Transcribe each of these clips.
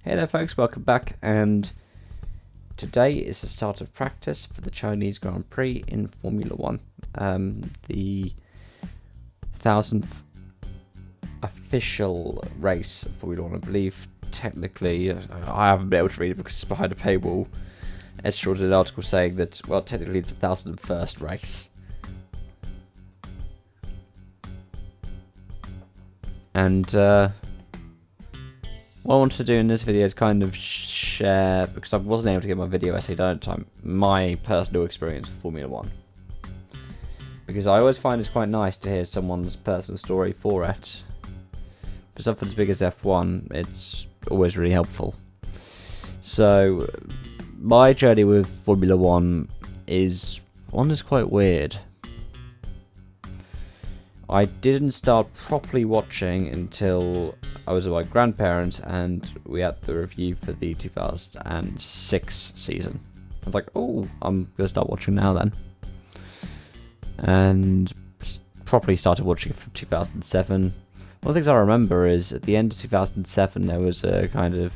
Hey there folks, welcome back, and today is the start of practice for the Chinese Grand Prix in Formula 1. The 1000th official race of Formula 1, I believe. Technically, I haven't been able to read it because it's behind a paywall. It's short an article saying that, well, technically it's the 1001st race. And what I wanted to do in this video is kind of share, because I wasn't able to get my video essay done at the time, my personal experience with Formula 1. Because I always find it's quite nice to hear someone's personal story for it. For something as big as F1, it's always really helpful. So, my journey with Formula 1 is one that's quite weird. I didn't start properly watching until I was with my grandparents and we had the review for the 2006 season. I was like, oh, I'm going to start watching now then. And properly started watching it from 2007. One of the things I remember is at the end of 2007 there was a kind of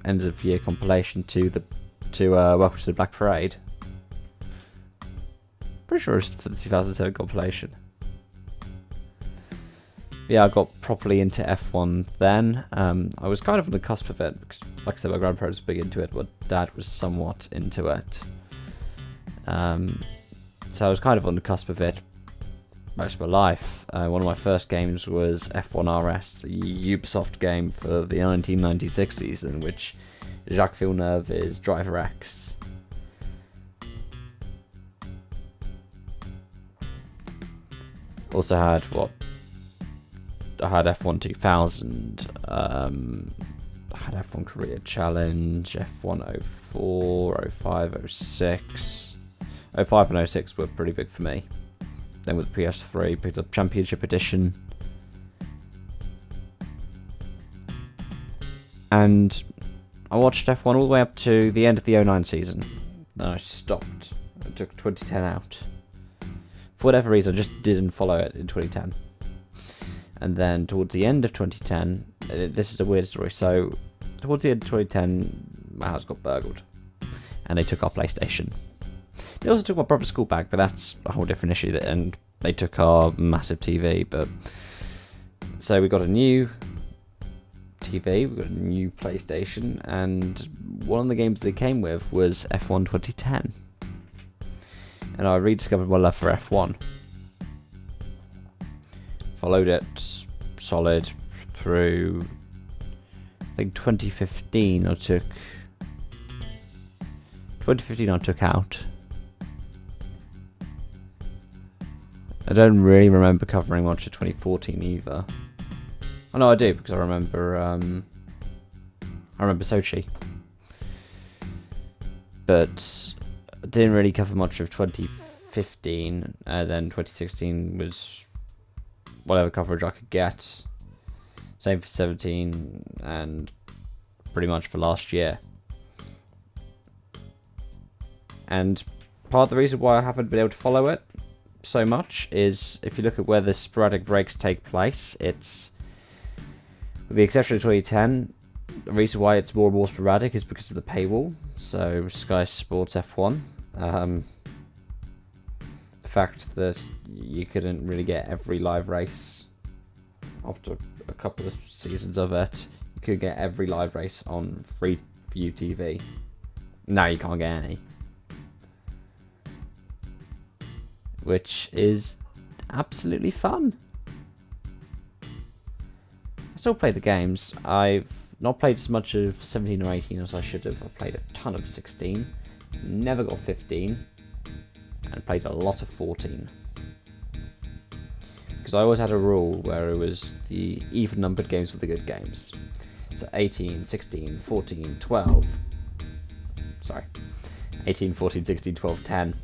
end of year compilation to Welcome to the Black Parade. Pretty sure it's for the 2007 compilation. Yeah, I got properly into F1 then. I was kind of on the cusp of it, because, like I said, my grandparents were big into it, but Dad was somewhat into it. So I was kind of on the cusp of it most of my life. One of my first games was F1 RS, the Ubisoft game for the 1996 season, which Jacques Villeneuve is Driver X. Also had I had F1 2000, I had F1 Korea Challenge, F1 04, 05, 06. 05 and 06 were pretty big for me. Then with the PS3, picked up Championship Edition. And I watched F1 all the way up to the end of the 09 season. Then I stopped. I took 2010 out. For whatever reason, I just didn't follow it in 2010. And then towards the end of 2010, this is a weird story. So towards the end of 2010, my house got burgled, and they took our PlayStation. They also took my brother's school bag, but that's a whole different issue. And they took our massive TV. But so we got a new TV, we got a new PlayStation, and one of the games they came with was F1 2010. And I rediscovered my love for F1. Followed it solid through, I think 2015 I took out. I don't really remember covering much of 2014 either. Oh no, I do, because I remember Sochi. But I didn't really cover much of 2015, and then 2016 was whatever coverage I could get. Same for 17 and pretty much for last year. And part of the reason why I haven't been able to follow it so much is if you look at where the sporadic breaks take place, it's, with the exception of 2010, the reason why it's more and more sporadic is because of the paywall. So Sky Sports F1. The fact that you couldn't really get every live race after a couple of seasons of it. You could get every live race on free view TV. Now you can't get any, which is absolutely fun. I still play the games. I've not played as much of 17 or 18 as I should have. I played a ton of 16, never got 15, and played a lot of 14. Because I always had a rule where it was the even numbered games were the good games. So 18, 16, 14, 12. Sorry. 18, 14, 16, 12, 10.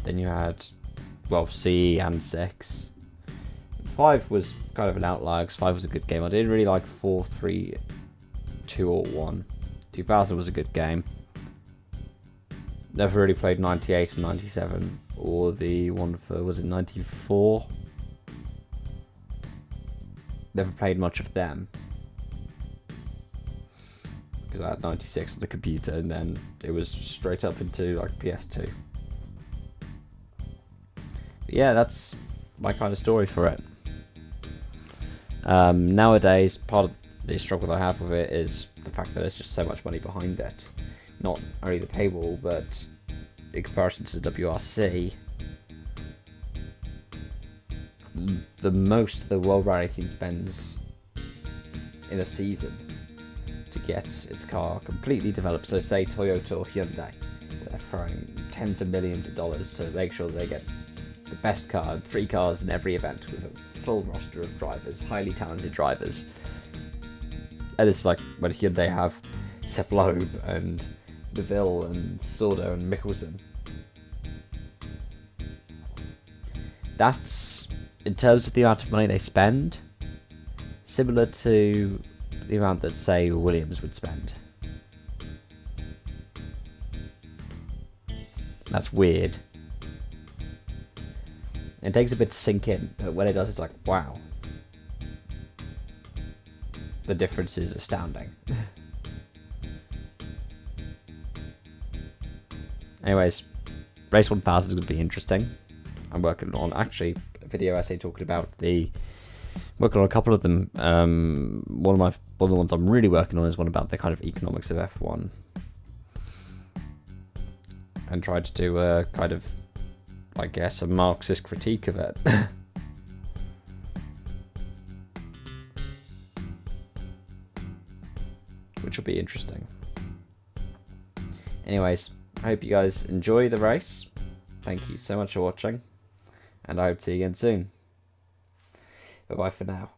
Then you had, well, C and 6. 5 was kind of an outlier because 5 was a good game. I didn't really like 4, 3, 2 or 1. 2000 was a good game. Never really played 98 and 97, or the one for, was it 94? never played much of them because I had 96 on the computer, and then it was straight up into like PS2. But yeah, that's my kind of story for it. Nowadays, part of the struggle I have with it is the fact that there's just so much money behind it. Not only the paywall, but in comparison to the WRC, the most the World Rally Team spends in a season to get its car completely developed. So say Toyota or Hyundai, they're throwing tens of millions of dollars to make sure they get the best car, 3 cars in every event with a full roster of drivers, highly talented drivers. And it's like when Hyundai have Sepp Loeb and Neville and Sordo and Mikkelsen. That's, in terms of the amount of money they spend, similar to the amount that, say, Williams would spend. That's weird. It takes a bit to sink in, but when it does, it's like, wow. The difference is astounding. Anyways, Race 1000 is going to be interesting. I'm working on, actually, a video essay talking about working on a couple of them. One of the ones I'm really working on is one about the kind of economics of F1. And try to do a kind of, I guess, a Marxist critique of it. Which will be interesting. Anyways, I hope you guys enjoy the race. Thank you so much for watching. And I hope to see you again soon. Bye bye for now.